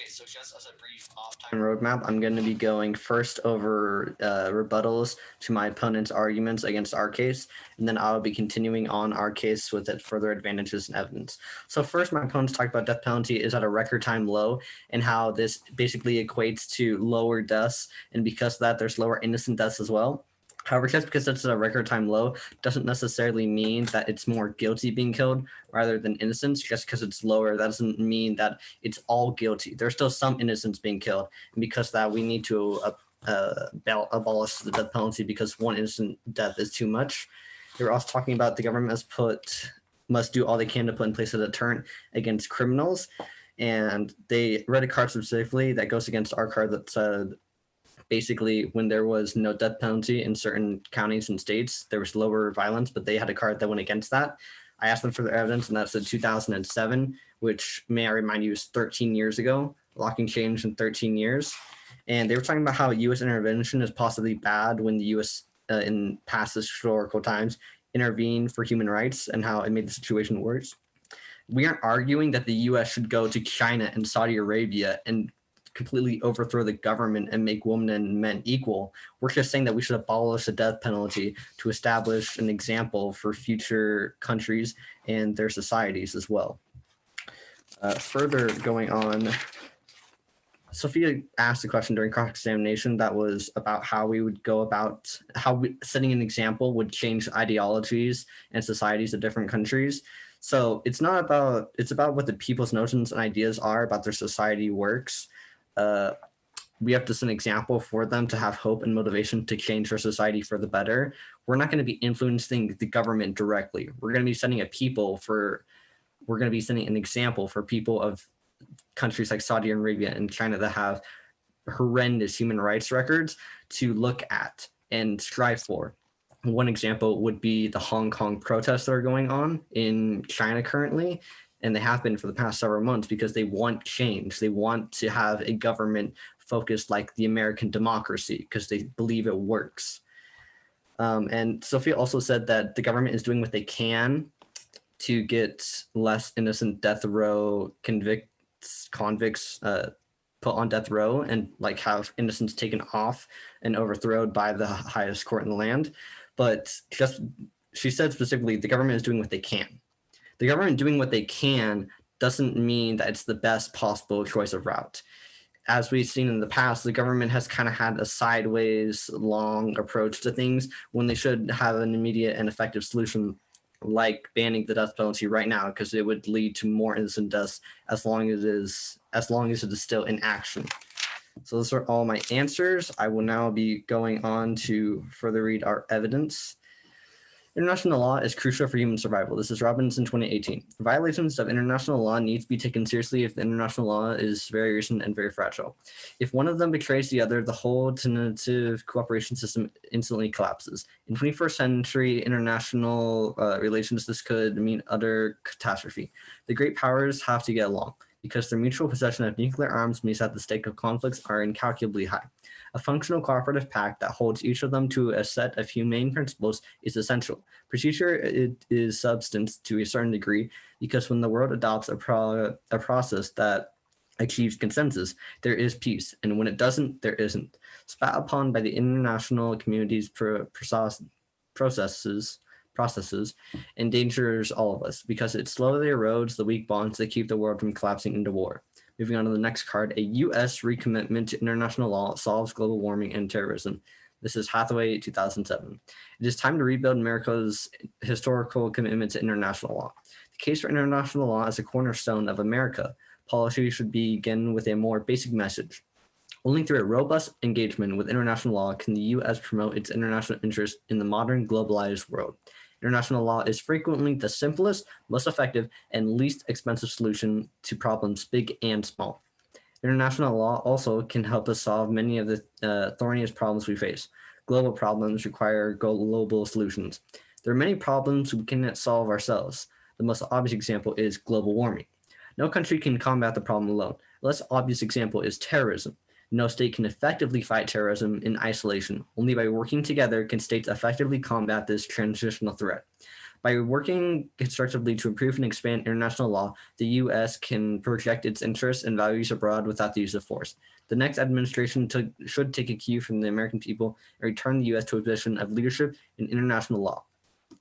So just as a brief off-time roadmap, I'm going to be going first over rebuttals to my opponent's arguments against our case, and then I'll be continuing on our case with it further advantages and evidence. So first, my opponents talked about death penalty is at a record time low, and how this basically equates to lower deaths, and because of that, there's lower innocent deaths as well. However, just because it's a record time low doesn't necessarily mean that it's more guilty being killed rather than innocents. Just because it's lower, that doesn't mean that it's all guilty. There's still some innocents being killed, and because of that, we need to abolish the death penalty because one innocent death is too much. They were also talking about the government must do all they can to put in place a deterrent against criminals, and they read a card specifically that goes against our card that said, basically, when there was no death penalty in certain counties and states, there was lower violence, but they had a card that went against that. I asked them for their evidence, and that's in 2007, which, may I remind you, is 13 years ago. Locking changed in 13 years. And they were talking about how U.S. intervention is possibly bad when the U.S. In past historical times intervened for human rights and how it made the situation worse. We aren't arguing that the U.S. should go to China and Saudi Arabia and completely overthrow the government and make women and men equal. We're just saying that we should abolish the death penalty to establish an example for future countries and their societies as well. Further going on, Sophia asked a question during cross-examination that was about how we would go about setting an example would change ideologies and societies of different countries. So it's about what the people's notions and ideas are about their society works. We have to set an example for them to have hope and motivation to change their society for the better. We're not going to be influencing the government directly. We're going to be setting an example for people of countries like Saudi Arabia and China that have horrendous human rights records to look at and strive for. One example would be the Hong Kong protests that are going on in China currently. And they have been for the past several months because they want change. They want to have a government focused like the American democracy because they believe it works. And Sophia also said that the government is doing what they can to get less innocent death row convicts put on death row and like have innocents taken off and overthrown by the highest court in the land. But she said specifically, the government is doing what they can. The government doing what they can doesn't mean that it's the best possible choice of route. As we've seen in the past, the government has kind of had a sideways, long approach to things when they should have an immediate and effective solution, like banning the death penalty right now, because it would lead to more innocent deaths as long as it is still in action. So those are all my answers. I will now be going on to further read our evidence. International law is crucial for human survival. This is Robinson 2018. Violations of international law need to be taken seriously if the international law is very recent and very fragile. If one of them betrays the other, the whole tentative cooperation system instantly collapses. In 21st century international relations, this could mean utter catastrophe. The great powers have to get along because their mutual possession of nuclear arms means that the stake of conflicts are incalculably high. A functional cooperative pact that holds each of them to a set of humane principles is essential. Procedure is substance to a certain degree because when the world adopts a process that achieves consensus, there is peace, and when it doesn't, there isn't. Spat upon by the international community's processes endangers all of us because it slowly erodes the weak bonds that keep the world from collapsing into war. Moving on to the next card, a U.S. recommitment to international law solves global warming and terrorism. This is Hathaway, 2007. It is time to rebuild America's historical commitment to international law. The case for international law as a cornerstone of America policy should begin with a more basic message. Only through a robust engagement with international law can the U.S. promote its international interests in the modern globalized world. International law is frequently the simplest, most effective, and least expensive solution to problems big and small. International law also can help us solve many of the thorniest problems we face. Global problems require global solutions. There are many problems we cannot solve ourselves. The most obvious example is global warming. No country can combat the problem alone. A less obvious example is terrorism. No state can effectively fight terrorism in isolation. Only by working together can states effectively combat this transitional threat. By working constructively to improve and expand international law, the U.S. can project its interests and values abroad without the use of force. The next administration should take a cue from the American people and return the U.S. to a position of leadership in international law.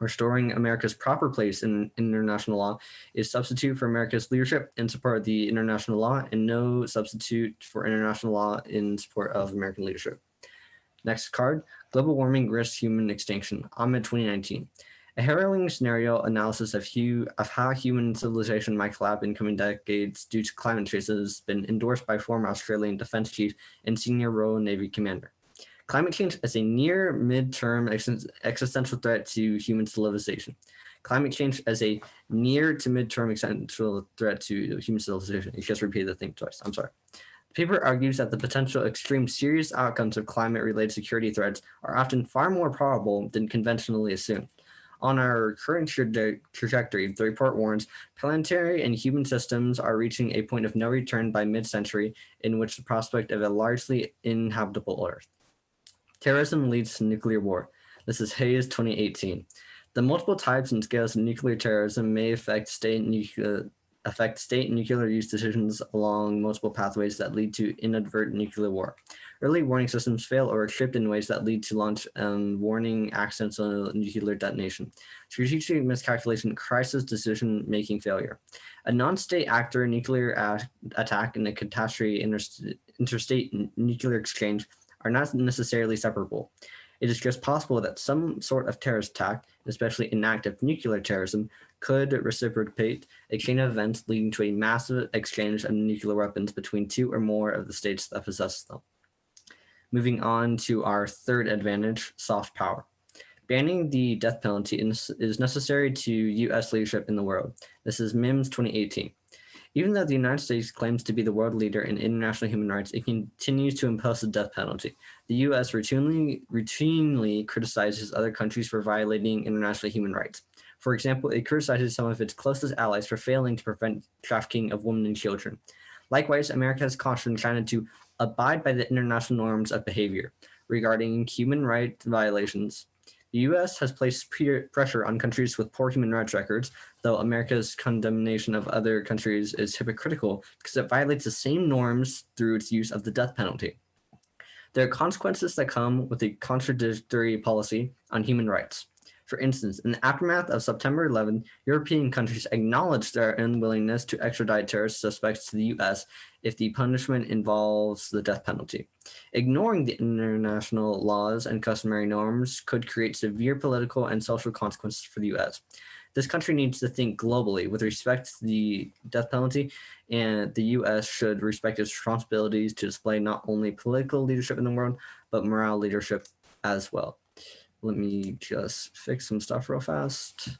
Restoring America's proper place in international law is substitute for America's leadership in support of the international law and no substitute for international law in support of American leadership. Next card, global warming risks human extinction, Ahmed 2019. A harrowing scenario analysis of how human civilization might collapse in coming decades due to climate change has been endorsed by former Australian defense chief and senior Royal Navy commander. Climate change as a near midterm existential threat to human civilization. Climate change as a near to midterm existential threat to human civilization. You just repeated the thing twice. I'm sorry. The paper argues that the potential extreme serious outcomes of climate-related security threats are often far more probable than conventionally assumed. On our current trajectory, the report warns planetary and human systems are reaching a point of no return by mid-century in which the prospect of a largely inhabitable Earth. Terrorism leads to nuclear war. This is Hayes 2018. The multiple types and scales of nuclear terrorism may affect state and nuclear use decisions along multiple pathways that lead to inadvertent nuclear war. Early warning systems fail or are tripped in ways that lead to launch warning accidental nuclear detonation. Strategic miscalculation, crisis decision-making failure. A non-state actor nuclear attack and a catastrophe interstate nuclear exchange are not necessarily separable. It is just possible that some sort of terrorist attack, especially inactive nuclear terrorism, could reciprocate a chain of events leading to a massive exchange of nuclear weapons between two or more of the states that possess them. Moving on to our third advantage, soft power. Banning the death penalty is necessary to U.S. leadership in the world. This is MIMS 2018. Even though the United States claims to be the world leader in international human rights, it continues to impose the death penalty. The U.S. routinely criticizes other countries for violating international human rights. For example, it criticizes some of its closest allies for failing to prevent trafficking of women and children. Likewise, America has cautioned China to abide by the international norms of behavior regarding human rights violations. The U.S. has placed pressure on countries with poor human rights records, though America's condemnation of other countries is hypocritical because it violates the same norms through its use of the death penalty. There are consequences that come with a contradictory policy on human rights. For instance, in the aftermath of September 11, European countries acknowledged their unwillingness to extradite terrorist suspects to the U.S. if the punishment involves the death penalty. Ignoring the international laws and customary norms could create severe political and social consequences for the U.S. This country needs to think globally with respect to the death penalty, and the U.S. should respect its responsibilities to display not only political leadership in the world, but moral leadership as well. Let me just fix some stuff real fast.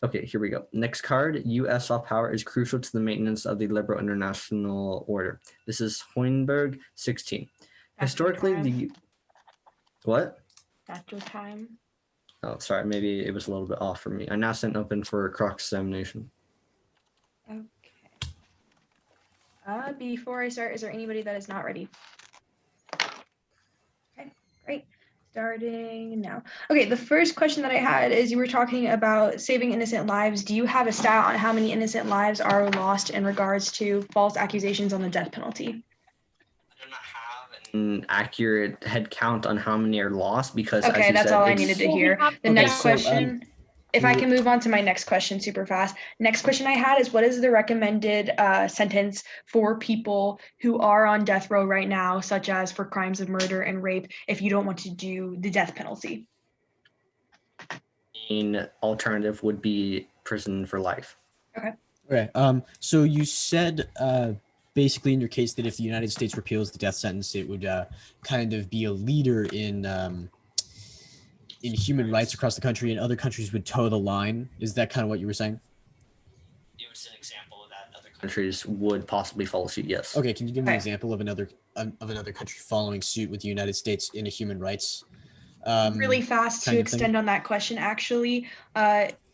Okay, here we go. Next card, U.S. soft power is crucial to the maintenance of the liberal international order. This is Hoinberg 16. Historically, what? That's your time. Oh, sorry, maybe it was a little bit off for me. I now sent open for cross-examination. Okay. Before I start, is there anybody that is not ready? Okay, great. Starting now. Okay, the first question that I had is you were talking about saving innocent lives. Do you have a stat on how many innocent lives are lost in regards to false accusations on the death penalty? I do not have an accurate head count on how many are lost because, okay, as you that's said, all I needed to hear. The next question, if I can move on to my next question super fast. Next question I had is, what is the recommended sentence for people who are on death row right now, such as for crimes of murder and rape, if you don't want to do the death penalty? An alternative would be prison for life. Okay. Okay. So you said basically in your case that if the United States repeals the death sentence, it would kind of be a leader in human rights across the country, and other countries would toe the line. Is that kind of what you were saying? It was an example that other countries would possibly follow suit. Yes. Okay. Can you give me an example of another country following suit with the United States in a human rights? Really fast to extend on that question, actually.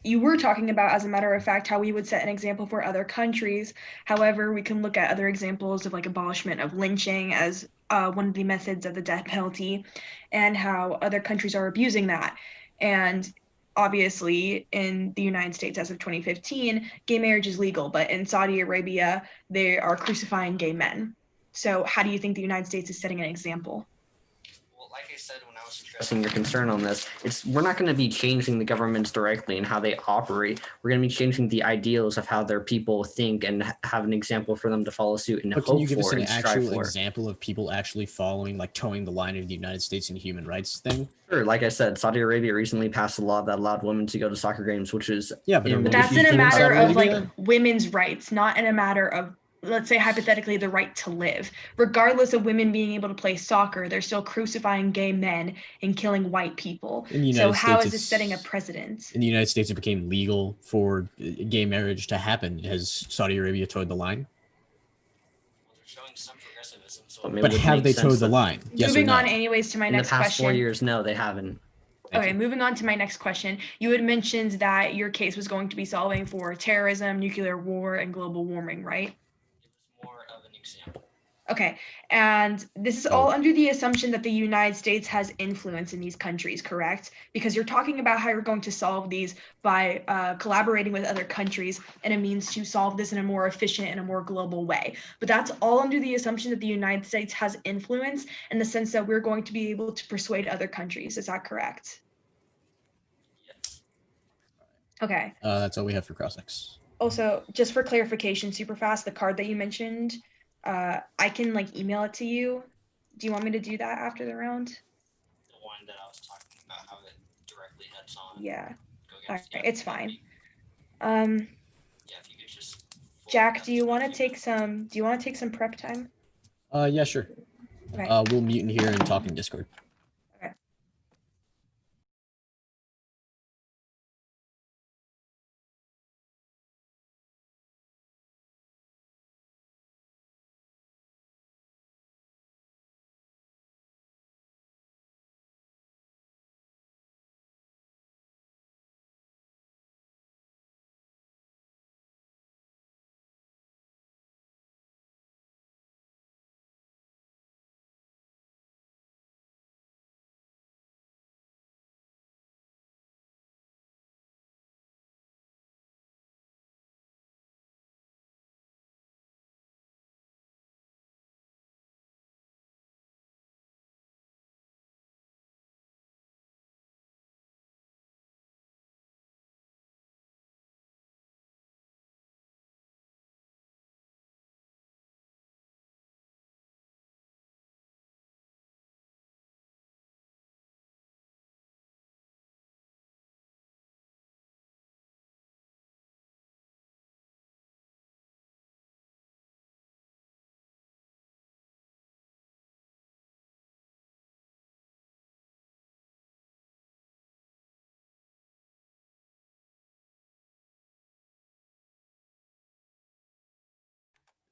You were talking about, as a matter of fact, how we would set an example for other countries. However, we can look at other examples of like abolishment of lynching as one of the methods of the death penalty, and how other countries are abusing that. And obviously in the United States as of 2015, gay marriage is legal, but in Saudi Arabia, they are crucifying gay men. So how do you think the United States is setting an example? Well, like I said when I was addressing your concern on this, we're not going to be changing the governments directly and how they operate. We're going to be changing the ideals of how their people think and have an example for them to follow suit and But can you hope give us for an and strive actual for. example of people actually following, like towing the line of the United States in human rights thing? Sure, like I said, Saudi Arabia recently passed a law that allowed women to go to soccer games, which is Yeah, but But that's in a in matter Saudi of like Arabia? women's rights, not in a matter of, let's say hypothetically, the right to live. Regardless of women being able to play soccer, they're still crucifying gay men and killing white people. In the So United how States, is this setting a precedent? in the United States, it became legal for gay marriage to happen. Has Saudi Arabia towed the line? Well, they're showing some progressivism, so But have they towed the line? Yes or Moving no? on anyways to my In the next past question. 4 years, no, they haven't. Thank Okay, you. moving on to my next question. You had mentioned that your case was going to be solving for terrorism, nuclear war, and global warming, right? It was more of an example. Okay, and this is all under the assumption that the United States has influence in these countries, correct? Because you're talking about how you're going to solve these by collaborating with other countries and a means to solve this in a more efficient and a more global way. But that's all under the assumption that the United States has influence in the sense that we're going to be able to persuade other countries. Is that correct? Yes. Okay. That's all we have for cross-ex. Also, just for clarification, super fast, the card that you mentioned, I can like email it to you. Do you want me to do that after the round? The one that I was talking about, how it directly heads on. Yeah. Go All against, right, it's fine. Yeah, if you could just. Jack, do you want to take some prep time? Yeah, sure. Okay. We'll mute in here and talk in Discord. Okay.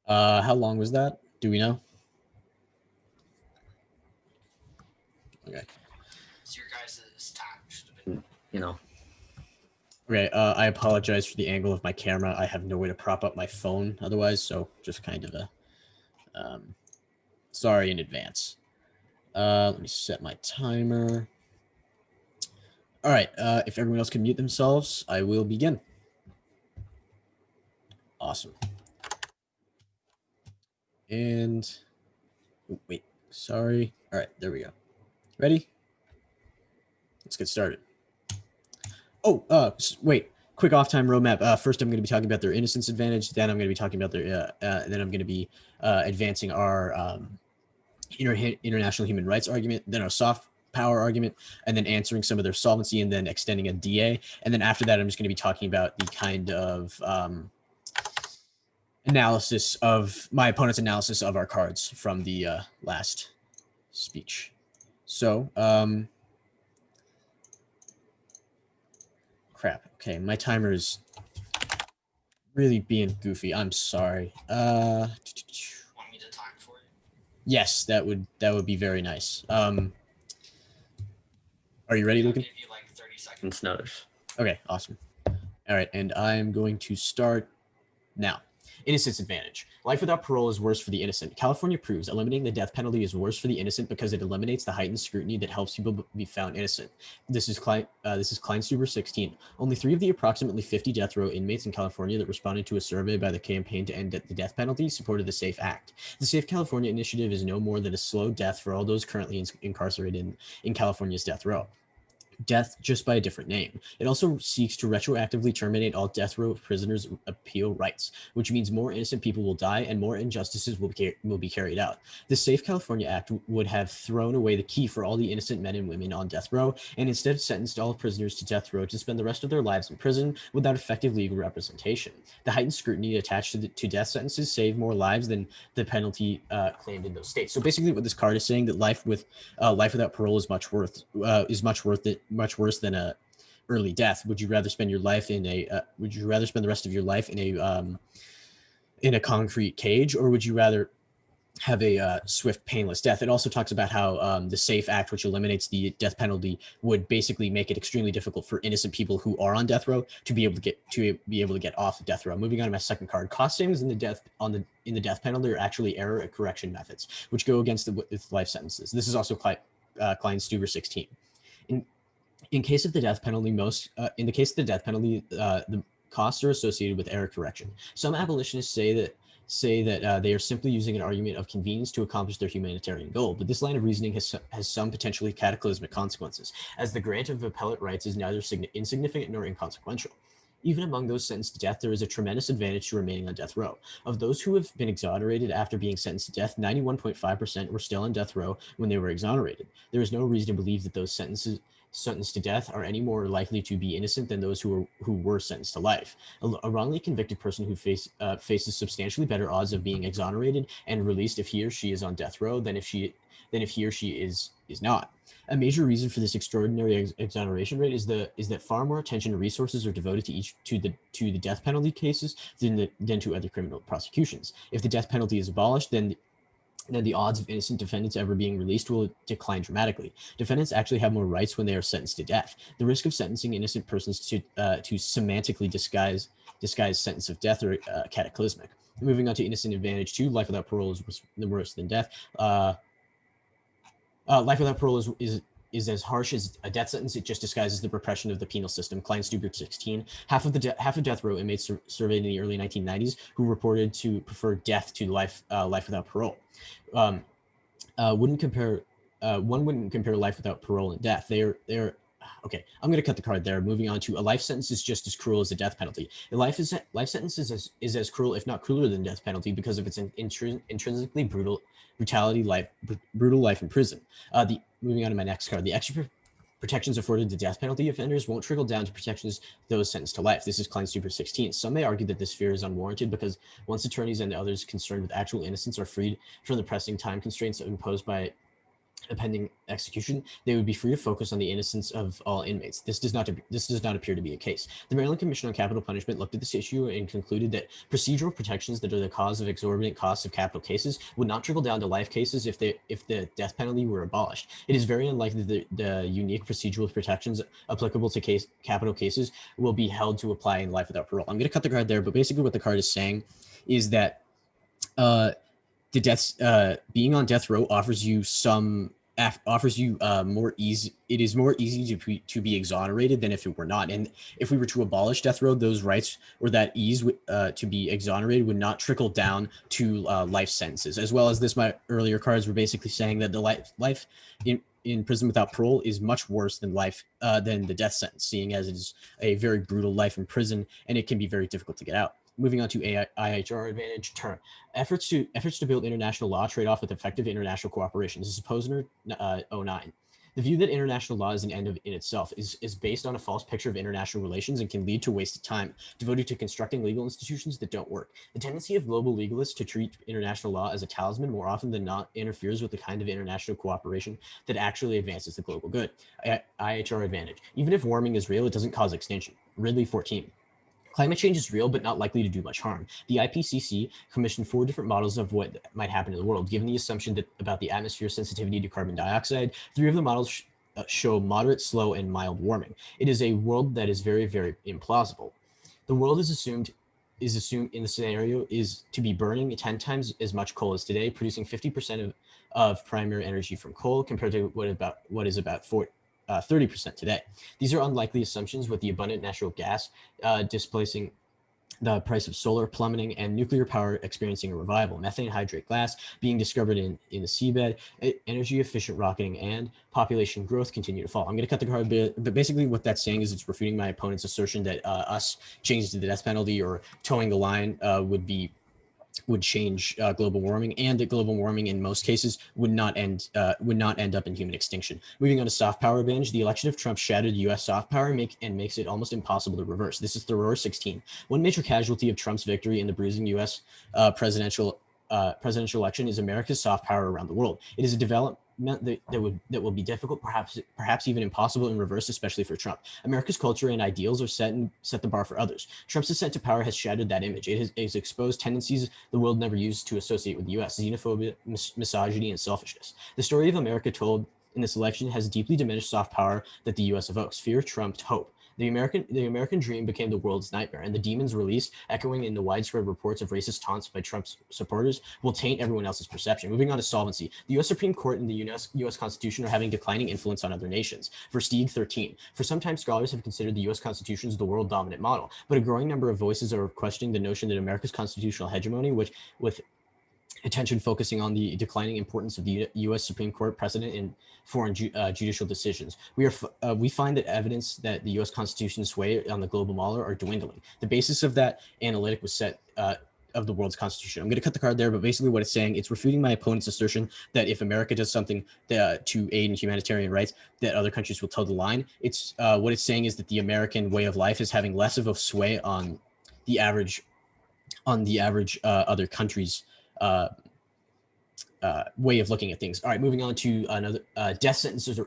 How long was that? Do we know? Okay. So your guys' time should have been, you know. Okay, I apologize for the angle of my camera. I have no way to prop up my phone otherwise, so just kind of sorry in advance. Let me set my timer. All right, if everyone else can mute themselves, I will begin. Awesome. And wait, sorry. All right, there we go. Ready? Let's get started. Oh, wait. Quick off-time roadmap. First, I'm going to be talking about their innocence advantage. Then I'm going to be talking about their. Then I'm going to be advancing our international human rights argument. Then our soft power argument, and then answering some of their solvency, and then extending a DA. And then after that, I'm just going to be talking about the kind of analysis of my opponent's analysis of our cards from the last speech. So, crap. Okay, my timer is really being goofy. I'm sorry. Want me to time for you? Yes, that would be very nice. Are you ready, Luken? I'll give you like 30 seconds notice. Okay, awesome. All right, and I'm going to start now. Innocence advantage. Life without parole is worse for the innocent. California proves eliminating the death penalty is worse for the innocent because it eliminates the heightened scrutiny that helps people be found innocent. This is Kleinstuber 16. Only 3 of the approximately 50 death row inmates in California that responded to a survey by the Campaign to End the Death Penalty supported the SAFE Act. The Safe California initiative is no more than a slow death for all those currently incarcerated in California's death row. Death just by a different name. It also seeks to retroactively terminate all death row prisoners' appeal rights, which means more innocent people will die and more injustices will be carried out. The Safe California Act would have thrown away the key for all the innocent men and women on death row and instead sentenced all prisoners to death row to spend the rest of their lives in prison without effective legal representation. The heightened scrutiny attached to death sentences save more lives than the penalty claimed in those states. So basically, what this card is saying that life without parole is much worse than a early death. Would you rather spend your life would you rather spend the rest of your life in a concrete cage, or would you rather have a swift, painless death? It also talks about how the SAFE Act, which eliminates the death penalty, would basically make it extremely difficult for innocent people who are on death row to be able to get off the death row. Moving on to my second card, cost savings in the death penalty are actually error correction methods, which go against with life sentences. This is also Kleinstuber 16. In case of the death penalty, the costs are associated with error correction. Some abolitionists say that they are simply using an argument of convenience to accomplish their humanitarian goal, but this line of reasoning has some potentially cataclysmic consequences, as the grant of appellate rights is neither insignificant nor inconsequential. Even among those sentenced to death, there is a tremendous advantage to remaining on death row. Of those who have been exonerated after being sentenced to death, 91.5% were still on death row when they were exonerated. There is no reason to believe that those sentenced to death are any more likely to be innocent than those who were sentenced to life. A wrongly convicted person who faces substantially better odds of being exonerated and released if he or she is on death row than if he or she is not. A major reason for this extraordinary exoneration rate is that far more attention and resources are devoted to the death penalty cases than to other criminal prosecutions. If the death penalty is abolished, then the odds of innocent defendants ever being released will decline dramatically. Defendants actually have more rights when they are sentenced to death. The risk of sentencing innocent persons to semantically disguise sentence of death are cataclysmic. Moving on to innocent advantage 2, life without parole is worse than death. Life without parole is as harsh as a death sentence. It just disguises the repression of the penal system. Kleinstuber 16. Half of death row inmates surveyed in the early 1990s who reported to prefer death to life without parole. One wouldn't compare life without parole and death. They're okay. I'm going to cut the card there. Moving on to a life sentence is just as cruel as a death penalty. A life sentence is as cruel, if not crueler, than death penalty because of its intrinsically brutal life in prison. Moving on to my next card, the extra protections afforded to death penalty offenders won't trickle down to protections those sentenced to life. This is Kleinstuber 16. Some may argue that this fear is unwarranted because once attorneys and others concerned with actual innocence are freed from the pressing time constraints imposed by a pending execution, they would be free to focus on the innocence of all inmates. This does not appear to be a case. The Maryland Commission on Capital Punishment looked at this issue and concluded that procedural protections that are the cause of exorbitant costs of capital cases would not trickle down to life cases if the death penalty were abolished. It is very unlikely that the unique procedural protections applicable to capital cases will be held to apply in life without parole. I'm going to cut the card there, but basically what the card is saying is that being on death row offers you more easy. It is more easy to be exonerated than if it were not. And if we were to abolish death row, those rights or that ease to be exonerated would not trickle down to life sentences. As well as this, my earlier cards were basically saying that the life in prison without parole is much worse than the death sentence, seeing as it is a very brutal life in prison and it can be very difficult to get out. Moving on to IHR advantage term. Efforts to build international law trade off with effective international cooperation. This is Posner 09. The view that international law is an end in itself is based on a false picture of international relations and can lead to wasted time devoted to constructing legal institutions that don't work. The tendency of global legalists to treat international law as a talisman more often than not interferes with the kind of international cooperation that actually advances the global good. IHR advantage. Even if warming is real, it doesn't cause extinction. Ridley 14. Climate change is real, but not likely to do much harm. The IPCC commissioned 4 different models of what might happen in the world, given the assumption that about the atmosphere's sensitivity to carbon dioxide. 3 of the models show moderate, slow, and mild warming. It is a world that is very, very implausible. The world is assumed is assumed in the scenario is to be burning 10 times as much coal as today, producing 50% of primary energy from coal compared to what is about 30% today. These are unlikely assumptions, with the abundant natural gas displacing the price of solar plummeting and nuclear power experiencing a revival, methane hydrate gas being discovered in the seabed, energy efficient rocketing, and population growth continue to fall. I'm going to cut the card a bit, but basically what that's saying is it's refuting my opponent's assertion that us changing to the death penalty or towing the line would change global warming, and that global warming in most cases would not end up in human extinction. Moving on to soft power binge, the election of Trump shattered U.S. soft power makes it almost impossible to reverse. This is Thrower 16. One major casualty of Trump's victory in the bruising U.S. Presidential election is America's soft power around the world. It is a development that will be difficult, perhaps even impossible in reverse, especially for Trump. America's culture and ideals are set the bar for others. Trump's ascent to power has shattered that image. It has exposed tendencies the world never used to associate with the U.S.: xenophobia, misogyny, and selfishness. The story of America told in this election has deeply diminished soft power that the U.S. evokes. Fear trumped hope. The American dream became the world's nightmare, and the demons released, echoing in the widespread reports of racist taunts by Trump's supporters, will taint everyone else's perception. Moving on to solvency, the U.S. Supreme Court and the U.S. Constitution are having declining influence on other nations. Versteeg 13. For some time, scholars have considered the U.S. Constitution as the world dominant model, but a growing number of voices are questioning the notion that America's constitutional hegemony, with attention focusing on the declining importance of the U.S. Supreme Court precedent in foreign judicial decisions. We find that evidence that the U.S. Constitution's sway on the global model are dwindling. The basis of that analytic was set of the world's constitution. I'm going to cut the card there, but basically what it's saying, it's refuting my opponent's assertion that if America does something to aid in humanitarian rights, that other countries will toe the line. It's what it's saying is that the American way of life is having less of a sway on the average other countries' way of looking at things. All right, moving on to another death sentences are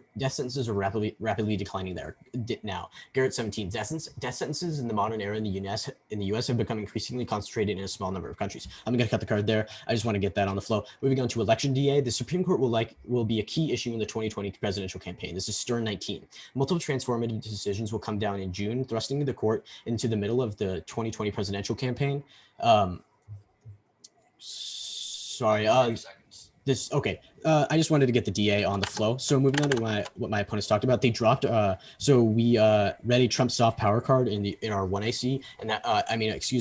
rapidly declining there now. Garrett 17. Death sentences in the modern era in the U.S. have become increasingly concentrated in a small number of countries. I'm going to cut the card there. I just want to get that on the flow. Moving on to election DA, the Supreme Court will be a key issue in the 2020 presidential campaign. This is Stern 19. Multiple transformative decisions will come down in June, thrusting the court into the middle of the 2020 presidential campaign. Okay. I just wanted to get the DA on the flow. So moving on to what my opponents talked about, they dropped. So we read a Trump soft power card in our 1AC, and that our 1AC,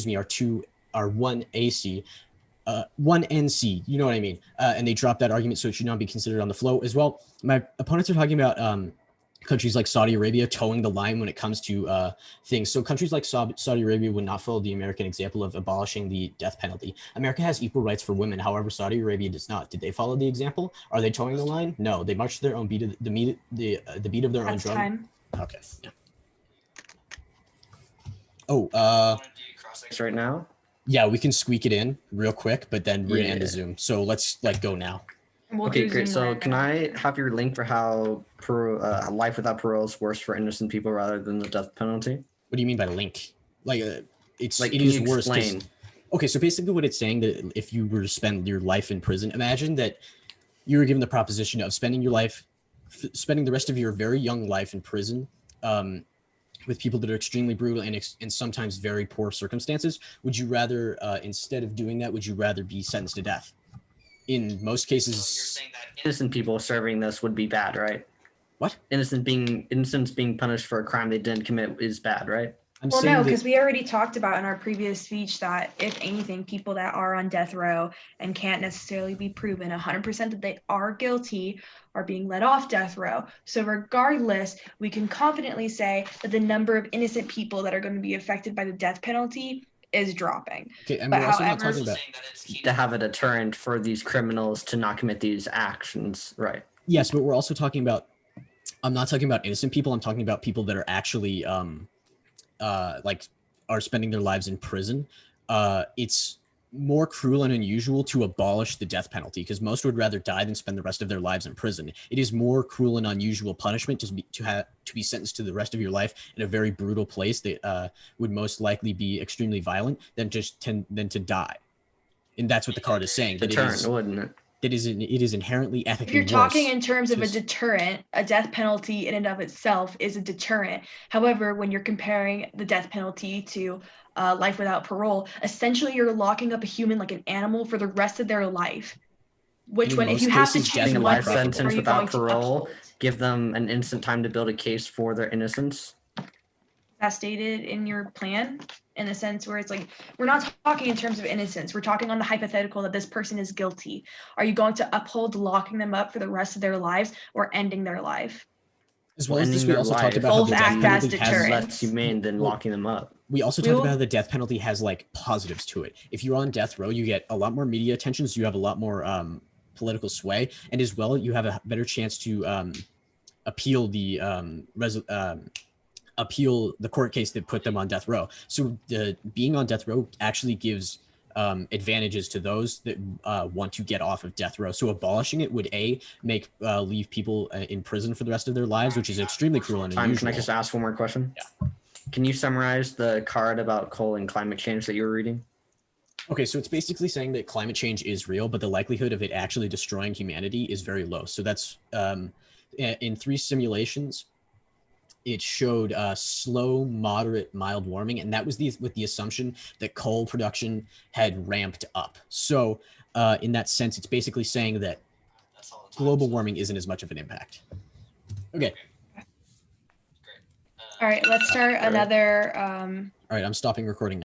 1NC. You know what I mean? And they dropped that argument, so it should not be considered on the flow as well. My opponents are talking about countries like Saudi Arabia towing the line when it comes to things. So countries like Saudi Arabia would not follow the American example of abolishing the death penalty. America has equal rights for women. However, Saudi Arabia does not. Did they follow the example? Are they towing the line? No, they march to their own beat of the beat of their own drum. Time. Okay. Yeah. Cross right now. Yeah, we can squeak it in real quick, but then we're gonna end the Zoom. So let's go now. Okay, great. So can I have your link for how life without parole is worse for innocent people rather than the death penalty? What do you mean by link? It is worse. Okay, so basically what it's saying, that if you were to spend your life in prison, imagine that you were given the proposition of spending the rest of your very young life in prison with people that are extremely brutal and sometimes very poor circumstances. Would you rather, instead of doing that, would you rather be sentenced to death? In most cases, so you're saying that innocent people serving this would be bad, right? What? Innocents being punished for a crime they didn't commit is bad, right? No, because we already talked about in our previous speech that if anything, people that are on death row and can't necessarily be proven 100% that they are guilty are being let off death row. So regardless, we can confidently say that the number of innocent people that are going to be affected by the death penalty is dropping. Okay, and we're also not talking about to have a deterrent for these criminals to not commit these actions, right? Yes, but we're also talking about, I'm not talking about innocent people. I'm talking about people that are actually are spending their lives in prison. It's more cruel and unusual to abolish the death penalty because most would rather die than spend the rest of their lives in prison. It is more cruel and unusual punishment to be sentenced to the rest of your life in a very brutal place that would most likely be extremely violent than to die. And that's what the card is saying. Deterrent, wouldn't it? It is inherently ethically If you're talking in terms of a deterrent, a death penalty in and of itself is a deterrent. However, when you're comparing the death penalty to life without parole, essentially you're locking up a human like an animal for the rest of their life. Which one, if you have to choose Getting a one, life are sentence you without going to parole, uphold? give them an instant time to build a case for their innocence. As stated in your plan, in the sense where it's like, we're not talking in terms of innocence. We're talking on the hypothetical that this person is guilty. Are you going to uphold locking them up for the rest of their lives or ending their life? As well as this, we also talked about Both how the act death as penalty has deterrents. less humane than locking them up. We also talked about how the death penalty has like positives to it. If you're on death row, you get a lot more media attention, so you have a lot more political sway, and as well, you have a better chance to appeal the appeal the court case that put them on death row. So being on death row actually gives advantages to those that want to get off of death row. So abolishing it would leave people in prison for the rest of their lives, which is extremely cruel and unusual. Can I just ask one more question? Yeah. Can you summarize the card about coal and climate change that you were reading? Okay, so it's basically saying that climate change is real, but the likelihood of it actually destroying humanity is very low. So that's in 3 simulations, it showed slow, moderate, mild warming, and that was with the assumption that coal production had ramped up. So in that sense, it's basically saying that global warming isn't as much of an impact. Okay. All right, let's start another. All right, I'm stopping recording now.